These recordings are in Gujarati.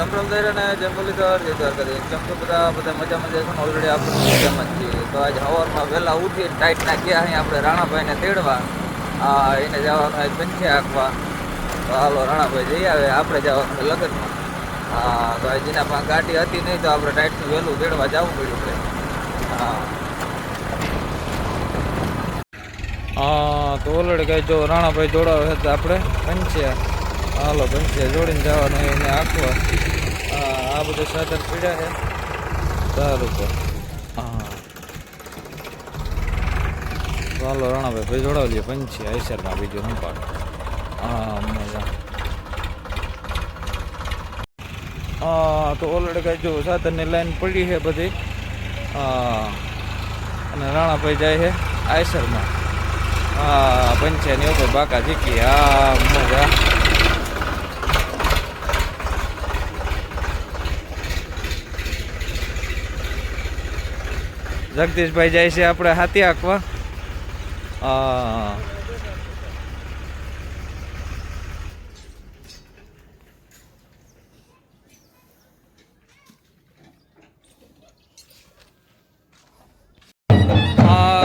રામ દઈને જય મુરલીધર જય દ્વારકાધીશ. કેમ છો બધા મજા છે ને? ઓલરેડી આપણે મજામાં જ છીએ. તો આજે સવારમાં વહેલા ઉઠી ટાઈટના ગયા અહીં આપણે રાણાભાઈને તેડવા. એને જવાનું આજ પંખે આંકવા. તો હાલો રાણાભાઈ જઈ આવે, આપણે જવાનું છે લગ્નમાં. તો આજે જેના પાસે ગાડી હતી નહીં તો આપણે ટાઈટનું વહેલું તેડવા જવું પડ્યું છે. તો ઓલરેડી કઈ જો રાણાભાઈ જોડાવે છે તો આપણે પંચે હાલો પંચે જોડીને જવાનું એને આંકવા. આ બધું સાધન પીડ્યા છે સારું તો. હાલો રાણાભાઈ ભાઈ જોડાવી લઈએ પંચે આઈસરમાં બીજું સંપાડ. મજા. તો ઓલરેડી કઈ જો સાધનની લાઈન પડી છે બધી. અને રાણાભાઈ જાય છે આઈસરમાં. પંચાયતની ઉપર બાકા જીકી. મજા. જગદીશભાઈ જાય છે આપણે હાથી આંકવા.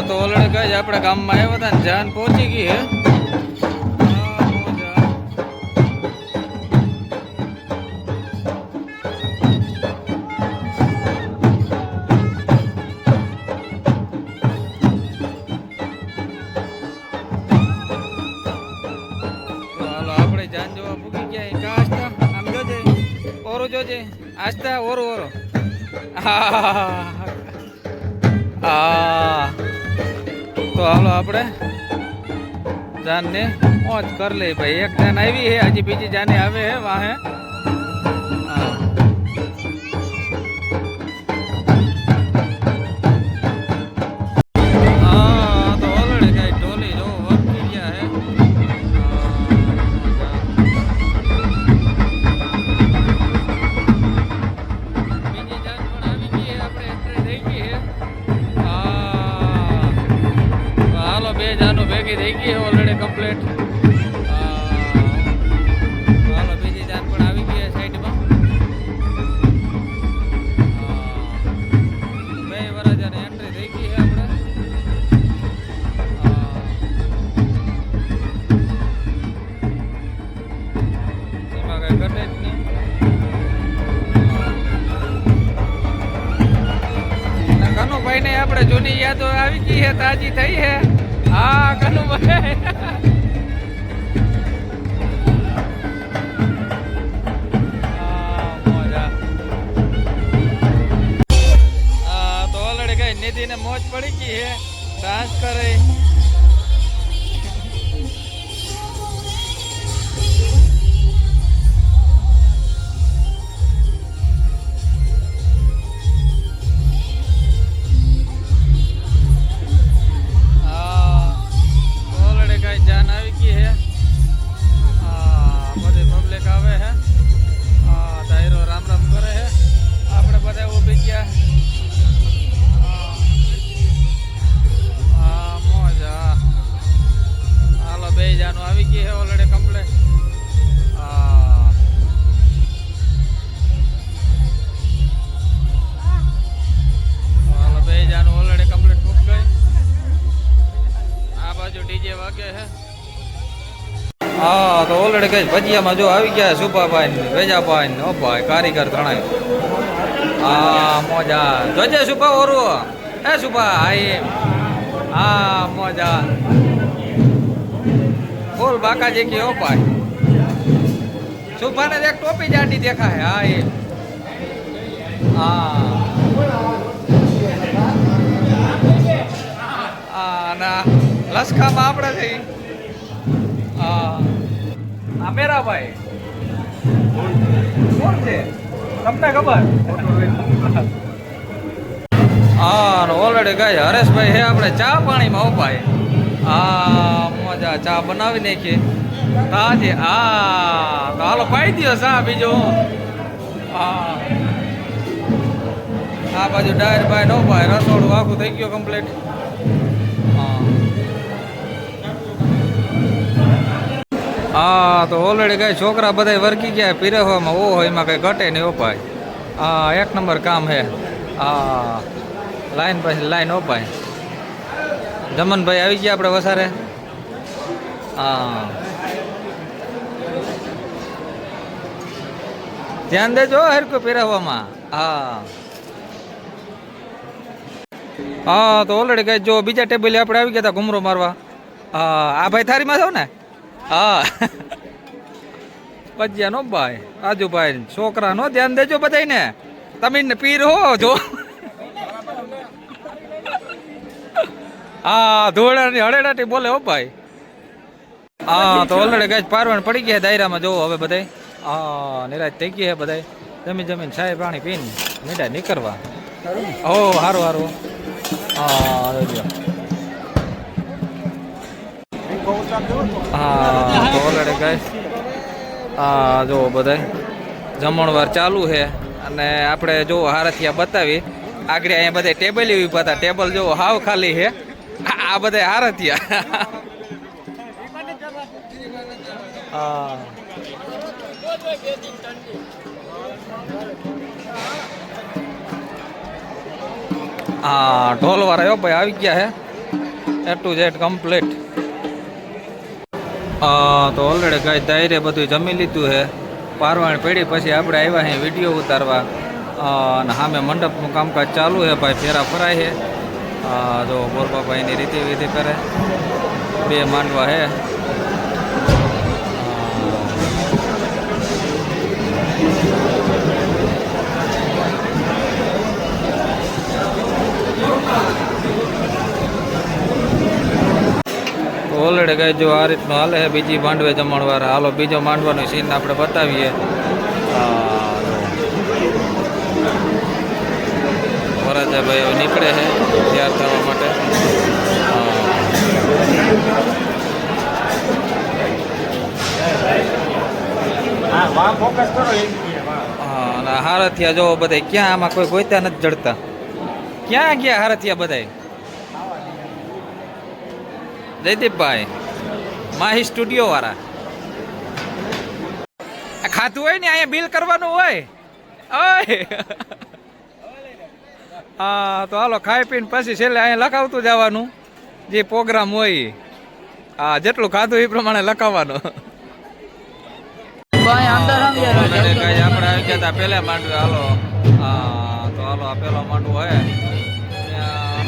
તો ઓલરેડી કઈ આપણે ગામમાં આવ્યા હતા ને જાન પહોંચી ગઈ હે. જોજે આસ્તા ઓરો ઓરો. તો હાલો આપણે જાનને મોજ કરી લઈ ભાઈ. એક જાન આવી હે, હજી બીજી જાને આવે હે વાહે. તો ઓલરેડી કઈ ઢોલી જો વપકી ગયા હે. ભેગી થઈ ગઈ ઓલરેડી કમ્પ્લીટ. હાલો બીજી જાન પણ આવી ગઈ સાઈડમાં. બે વરાજાની એન્ટ્રી થઈ ગઈ છે આપણે. એમાં કઈ ઘટે જ નહીં. કનુભાઈ ને આપણે જૂની યાદો આવી ગઈ છે, તાજી થઈ છે. કનુભાઈ તો ઓલરેડી કઈ નિધિ ને મોજ પડી ગઈ છે ડાન્સ કરે. જાન આવી ગઈ હે. બધી પબ્લિક આવે હે. દાયરો રામ રામ કરે હે. આપણે બધા ઊભી ગયા. મોજ. હાલો બે જાનું આવી ગઈ હે ઓલરેડી કમ્પ્લીટ. હાલો બે જાનું ઓલરેડી કમ્પ્લીટ ફૂક ગઈ. આ બાજુ ડીજે વાગે હે. તો ઓલરેડી કઈ ભજીયામાં જો આવી ગયા સુપાભાઈ ને વેજાભાઈ ને ભાઈ કારીગર ત્રણાય. મોજા જોજે સુપા ઓરું હે સુપા. મોજા બોલ બાકા જે કે ભાઈ. સુપા ને એક ટોપી જાડી દેખાય. ના લસકામાં આપણે થઈ. મેરાભાઈ કોણ છે તમને ખબર? ઓલરેડી ગાય હરેશભાઈ હે આપણે ચા પાણીમાં ઉપાય. મજા ચા બનાવી નાખીએ તાજે. તો હાલો પાઈ દો ચા બીજો. આ બાજુ ડાયર ભાઈ નો ભાઈ રસોડું આખું થઈ ગયું કમ્પ્લીટ. હા તો ઓલરેડી કઈ છોકરા બધા વર્ગી ગયા પીરવવામાં ઓહો એમાં કઈ ઘટે નહીં ઓપાય. હા એક નંબર કામ હે. હા લાઈન પછી લાઈન ઓપાય. જમનભાઈ આવી ગયા આપણે વસારે. હા ધ્યાન દેજો હરકું પીરવવામાં. હા હા તો ઓલરેડી કઈ જો બીજા ટેબલે આપણે આવી ગયા હતા ઘુમરો મારવા. હા આ ભાઈ થારીમાં છો ને. હા ભજીયા નો ભાઈ રાજુભાઈ છોકરા નો ધ્યાન દેજો બધાય ને. તમે પીર હો જો. હા ધોળાની હળેડાટી બોલે હો ભાઈ. હા તો ઓલરેડી કઈ પારવણ પડી ગયા દાયરામાં જોવો હવે બધાય. હા નિરાજ થઈ ગઈ હે બધાય. જમીન છાય પાણી પીને મીઠા નીકળવા. ઓ હારું હારું. હા હા તો ઓલરેડી ગાઈસ હા જો બધાય જમણવાર ચાલુ છે અને આપણે જો હારથિયા બતાવી આગળ અહીંયા બધા ટેબલ એવી હતા. ટેબલ જો હાવ ખાલી છે. આ બધા હારથિયા. હા હા ઢોલ વાળા હો ભાઈ આવી ગયા હે. A to Z complete. તો ઓલરેડી ગાય દાયરે બધું જમી લીધું છે. પારવાણ પડી પછી આપણે આવ્યા અહીં વિડીયો ઉતારવા અને સામે મંડપનું કામકાજ ચાલુ છે ભાઈ. ફેરા ફરાય છે. જો બોરબાભાઈની રીતિ વિધિ કરે. 2 માંડવા છે. ઓલરેડી ગાય જો આ રીતનું હાલે છે. બીજી માંડવે જમણવાર. હાલો બીજો માંડવાનું સીન આપણે બતાવીએ. વરાજાભાઈ હવે નીકળે છે તૈયાર થવા માટે. હા અને હારથિયા જો બધા ક્યાં આમાં કોઈ ગોતા નથી જડતા. ક્યાં ગયા હારથિયા બધા? જયદીપભાઈ માહી સ્ટુડિયો વાળા ખાતું હોય ને અહીંયા બિલ કરવાનું હોય. હા તો હાલો ખાઈ પીને પછી છેલ્લે અહીંયા લખાવતું જવાનું જે પ્રોગ્રામ હોય. હા જેટલું ખાધું એ પ્રમાણે લખાવવાનું. આપણે આવી ગયા હતા પેલા માંડવે. હાલો હા તો હાલો આ પેલો માંડવો હોય ત્યાં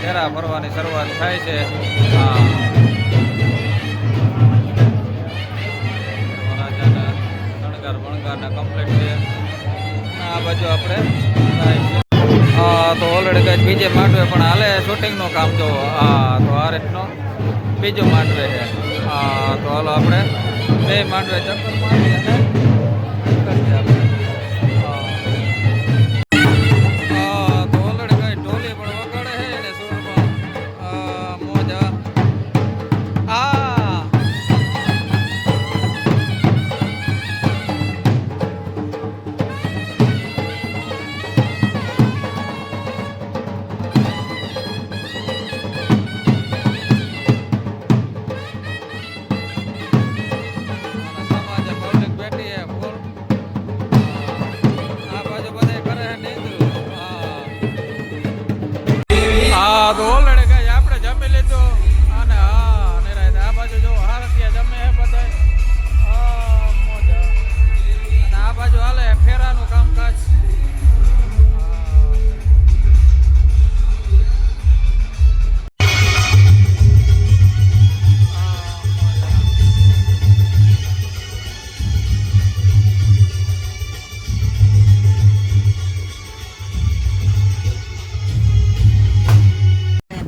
ફેરા ફરવાની શરૂઆત થાય છે. હા શણગાર વણગારના કમ્પ્લીટ છે. આ બાજુ આપણે હા તો ઓલરેડી કઈ બીજે માંડવે પણ હાલે શૂટિંગનું કામ જો. હા તો આ રીતનો બીજો માંડવે છે. હા તો હાલો આપણે 2 માંડવે ચક્કર મારી અને તો ઓલરેડી કઈ આપણે જમી લીધું અને હા નિરાય આ બાજુ જો હારથિયા જમે હે બધા. મોજા અને આ બાજુ હાલે ફેરાનું કામકાજ.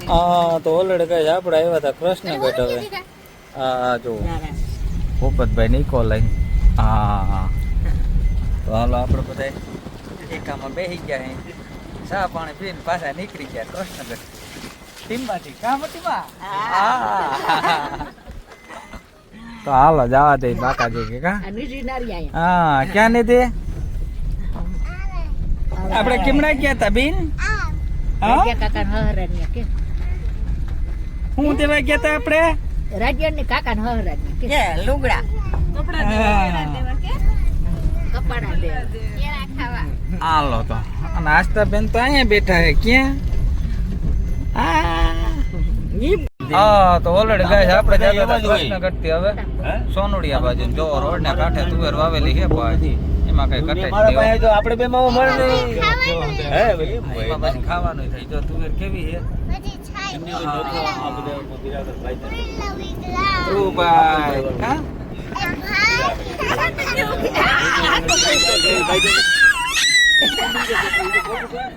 હા તો ઓલરેડી કઈ આપણે આવ્યા હતા કૃષ્ણગઢ. હવે હા જો ભૂપતભાઈ નીકો લઈને. હા તો હાલો આપણે બધા એકામાં બેસી ગયા. ચા પાણી પીને પાછા નીકળી ગયા કૃષ્ણગઢ ટીમમાંથી. કામ ટીમા તો હાલો જવા દે બાકાજી કે કા. હા ક્યાં નીતિ આપણે કેમડા ગયા હતા બેન? હું તેવા ગયા હતા આપણે રાજ્યની કાકા ને હરાજી કે લુગડા કપડા દે હાલો તો નાસ્તા બેન તો અહીંયા બેઠા હે ક્યાં હા તો ઓલરેડી ગાય આપણે જતા પ્રશ્ન કરતી હવે સોનુડિયા બાજુ જો રોડ ના કાંઠે તુવેર વાવેલી છે ભાઈ એમાં કઈ કટે તો આપણે બે માં મળે નહીં હે એમાં પછી ખાવાનું થઈ જો તુવેર કેવી છે ભાઈ હા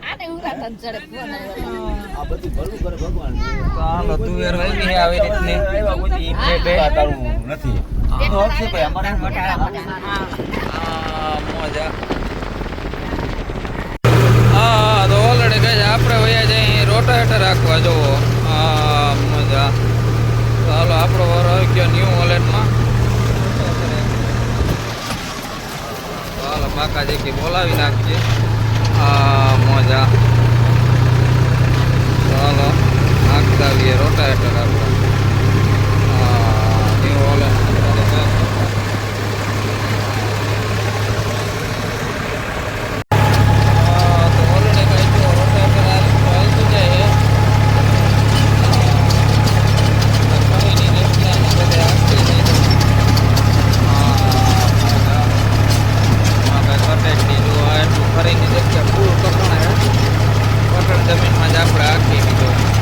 આને ઉરાતન ચડે ફોન આ બધી ભલું કરે ભગવાન તો હાલો તુવેર વાવી છે આવી રીતની નથી મજા હા તો ઓલરેડી કહે છે આપણે વયા જઈએ રોટાવેટર રાખવા જુઓ હા મજા તો હાલો આપણો વારો આવી ગયો ન્યૂ હોલેન્ડમાં તો હાલો બાકાજી કે બોલાવી નાખીએ હા મજા તો હાલો નાખતા આવીએ રોટાવેટર આપણે ન્યૂ હોલેન્ડ જમીનમાં જ આપણે આખી દીધો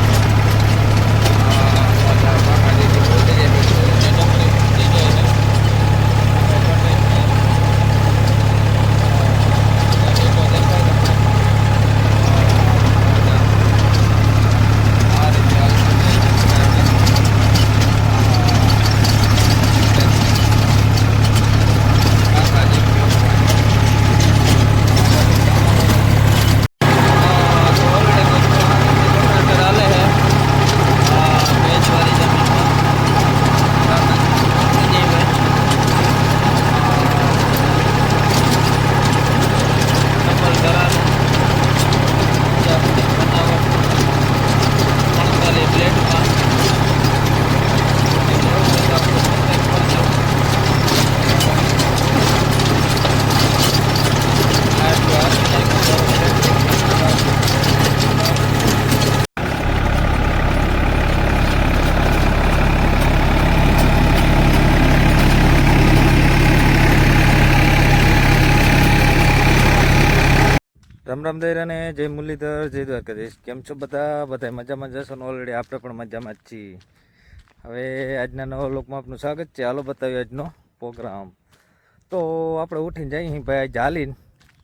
રામ રામ દૈરાને જય મુરલીધર જય દ્વારકાધીશ કેમ છો બધા મજામાં જશો ને ઓલરેડી આપણે પણ મજામાં જ છીએ હવે આજના નવા લોકમાં આપનું સ્વાગત છે હાલો બતાવ્યો આજનો પ્રોગ્રામ તો આપણે ઉઠીને જઈએ ભાઈ આજ હાલીને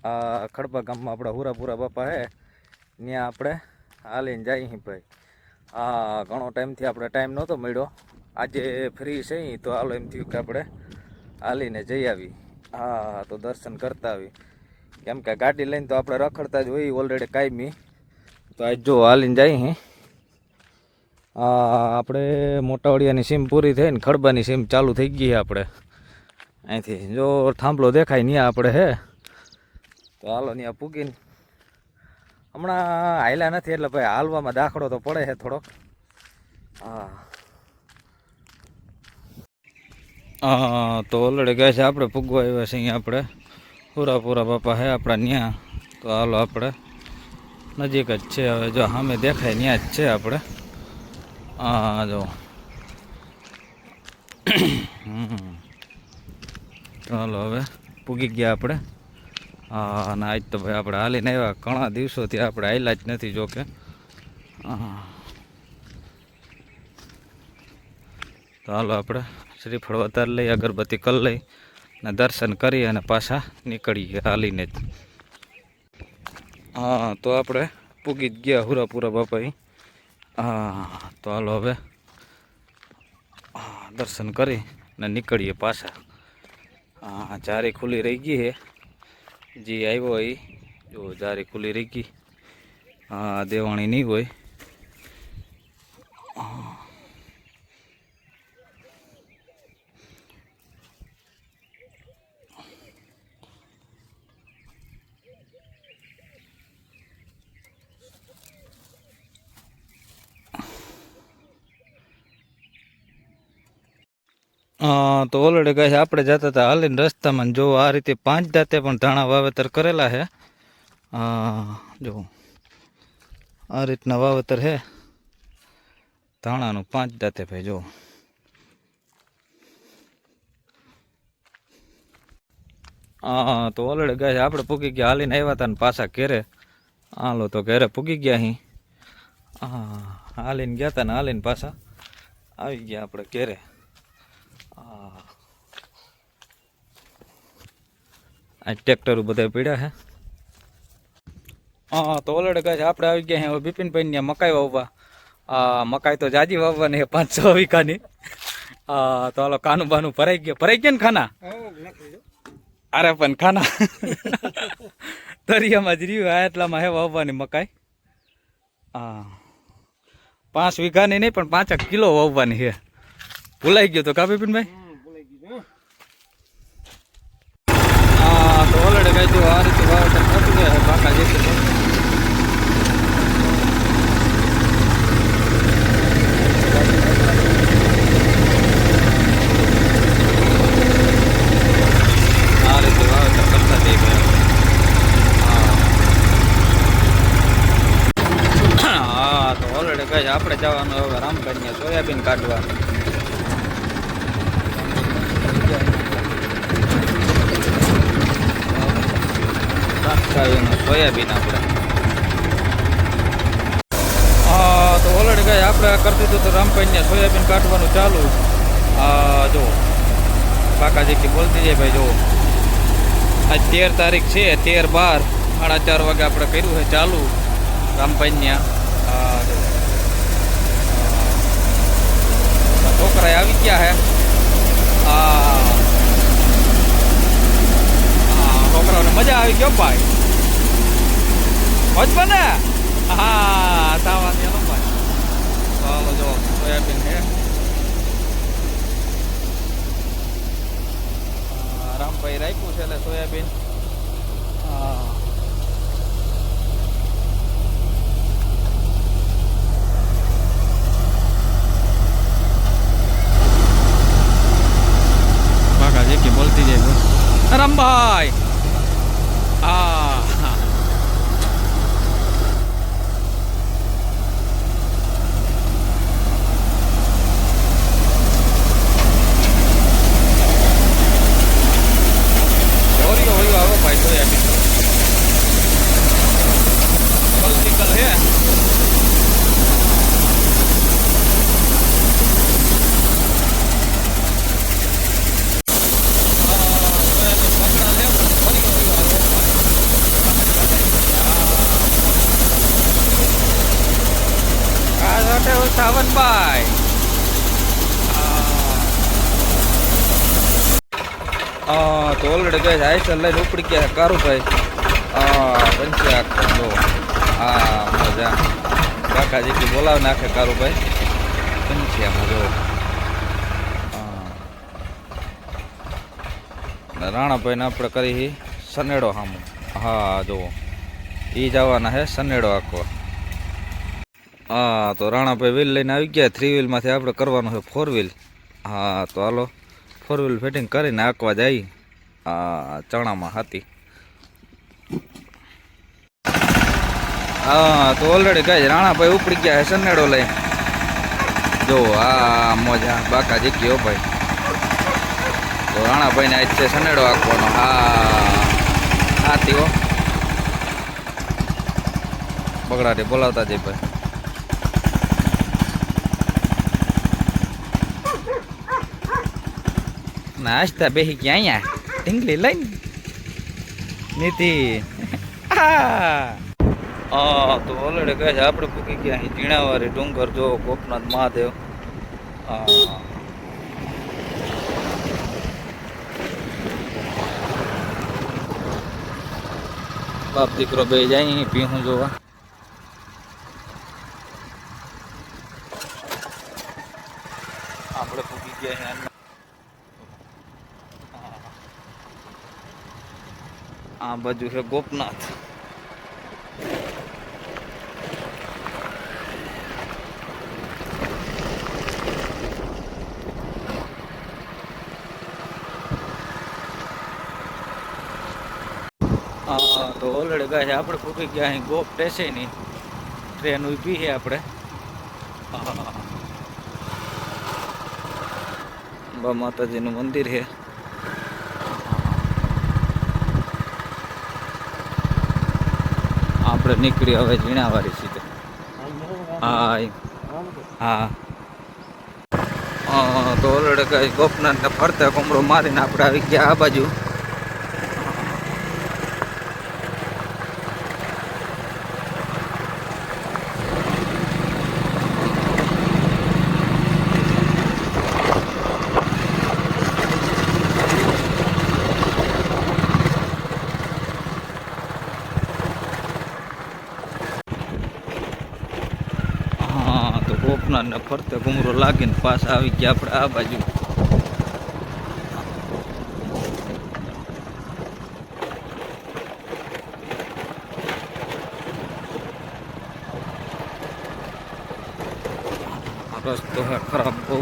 આ ખડપા ગામમાં આપણા હુરાપુરા બાપા હે ત્યાં આપણે હાલીને જઈએ ભાઈ હા ઘણો ટાઈમથી આપણે ટાઈમ નહોતો મળ્યો આજે ફ્રી છે તો હાલો એમ થયું કે આપણે હાલીને જઈ આવી હા તો દર્શન કરતા આવી કેમ કે ગાડી લઈને તો આપણે રખડતા જ હોય ઓલરેડી કાયમી તો આજ જો હાલીને જઈએ આપણે મોટાવડિયાની સીમ પૂરી થઈ ને ખડબાની સીમ ચાલુ થઈ ગઈ આપણે અહીંથી જો થાંભલો દેખાય ત્યાં આપણે હે તો હાલો ત્યાં પૂગીને હમણાં હાલ્યા નથી એટલે ભાઈ હાલવામાં દાખલો તો પડે છે થોડોક હા તો ઓલરેડી કહે છે આપણે પૂગવા આવ્યા છીએ આપણે પૂરા બાપા હે આપણા ત્યાં તો હાલો આપણે નજીક જ છે હવે જો સામે દેખાય ત્યાં જ છે આપણે હા જો ચાલો હવે પૂગી ગયા આપણે હા અને આજ તો ભાઈ આપણે હાલીને આવ્યા ઘણા દિવસોથી આપણે હાલ્યા જ નથી જોકે હા તો હાલો આપણે શ્રીફળ વધારે લઈ અગરબત્તી કરી લઈ ને દર્શન કરી અને પાછા નીકળીએ હાલીને જ હા તો આપણે પૂગી જ ગયા હુરાપુરા બાપા હા તો હાલો હવે દર્શન કરી ને નીકળીએ પાછા હા જારી ખુલ્લી રહી ગઈ છે જે આવ્યો એ જો જારી ખુલ્લી રહી ગઈ હા દેવાણી નહીં હોય તો ઓલરેડી કહે છે આપણે જતા હતા હાલીને રસ્તામાં જો આ રીતે 5 દાંતે પણ ધાણા વાવેતર કરેલા છે. જો આ રીતના વાવેતર છે ધાણાનું 5 દાંતે ભાઈ જો. તો ઓલરેડી કહે છે આપણે પૂગી ગયા હાલીને આવ્યા હતા ને પાછા ઘેરે. હાલો તો ઘરે પૂગી ગયા અહીં. હાલીને ગયા હતા ને હાલીને પાછા આવી ગયા આપણે ઘેરે. આ ટ્રેક્ટરો બધા પડ્યા છે. તો ઓલરેડી કહે છે આપણે આવી ગયા હવે બિપિનભાઈ ને મકાઈ વાવવા. મકાઈ તો જાજી વાવવાની છે 5-6 વીઘાની. તો હાલો કાનું બાનું ભરાઈ ગયા ને ખાના. અરે પણ ખાના દરિયામાં જ રહ્યું. આ એટલામાં હે વાવવાની મકાઈ. 5 વીઘાની નહીં પણ 5 કિલો વાવવાની છે. ભૂલાઈ ગયો તો કા બિપિનભાઈ? તો ઓલરેડી કઈ જો આ રીતે વાવેતર થતું જાય પાકા જે આ રીતે વાવેતર કરતા જઈ ગયા. તો ઓલરેડી કહે છે આપણે જવાનું હવે રામભાઈ સોયાબીન કાઢવા. સોયાબીન આપણે તો ઓલરેડી કહે આપણે કરતી હતું તો રામભાઈ સોયાબીન કાઢવાનું ચાલુ. જો કાકાજી બોલતી જાય ભાઈ. જો આજ 13 તારીખ છે 13/12 4:30 વાગે આપણે કર્યું છે ચાલુ રામભાઈ. છોકરા આવી ગયા હે. છોકરાઓને મજા આવી ગયો ભાઈ. હોજ બને તાવાની ભાઈ. ચાલો જો સોયાબીન છે. રામભાઈ રાખ્યું છે એટલે સોયાબીન. કાકાજી કે બોલતી જાય રામભાઈ. આવો ભાઈ સોયાબીન પોલિટિકલ હે. સાવનભાઈ તો ઓલરેડી ગઈ જાય છે લઈને ઉપડી ગયા કારુભાઈ. પંચ્યા જો મજા કાકાજી બોલાવી નાખે કારુભાઈ પંચ્યામાં. જો રાણાભાઈને આપણે કરી સનેડો સામું. જુઓ એ જવાના છે સનેડો આખો. તો રાણાભાઈ વ્હીલ લઈને આવી ગયા. 3 વ્હીલમાંથી આપણે કરવાનું છે 4 વ્હીલ. તો હાલો 4 વ્હીલ ફિટિંગ કરીને આંકવા જાય ચણામાં હતી. તો ઓલરેડી ગાય રાણાભાઈ ઉપડી ગયા છે સનેડો લઈ. જો મોજા બાકા જીક્યો ભાઈ. તો રાણાભાઈને આજ છે સનેડો આંકવાનો. હાથી હો બગડાટી બોલાવતા જઈ ભાઈ. નાસ્તા બેસી ગયા અહીંયા ઢીંગલી લઈને નીતિ. તો ઓલરેડી કહે છે આપણે પૂકી ગયા અહીં ટીણાવાળી ડુંગર. જો ગોપનાથ મહાદેવ. બાપ દીકરો બે જાય અહીં પીહું જોવા. આપણે પૂકી ગયા છે. આ બાજુ છે ગોપનાથ. હા તો ઓલરેડી ગાય આપણે પૂકી ગયા અહીં ગોપ સ્ટેશનની ટ્રેન ઊભી છે આપણે. હા બા માતાજીનું મંદિર છે. આપણે નીકળી હવે ઝીણાવારી સીધે. હા હા તો ઓલરેડી કઈ ગોપનાથને ફરતે કોમરો મારીને આપણે આવી ગયા આ બાજુ. હા તો ગોપનાથને ફરતે ઘુમરો લાગીને પાછા આવી ગયા આપણે આ બાજુ. રસ્તો હે ખરાબ બહુ.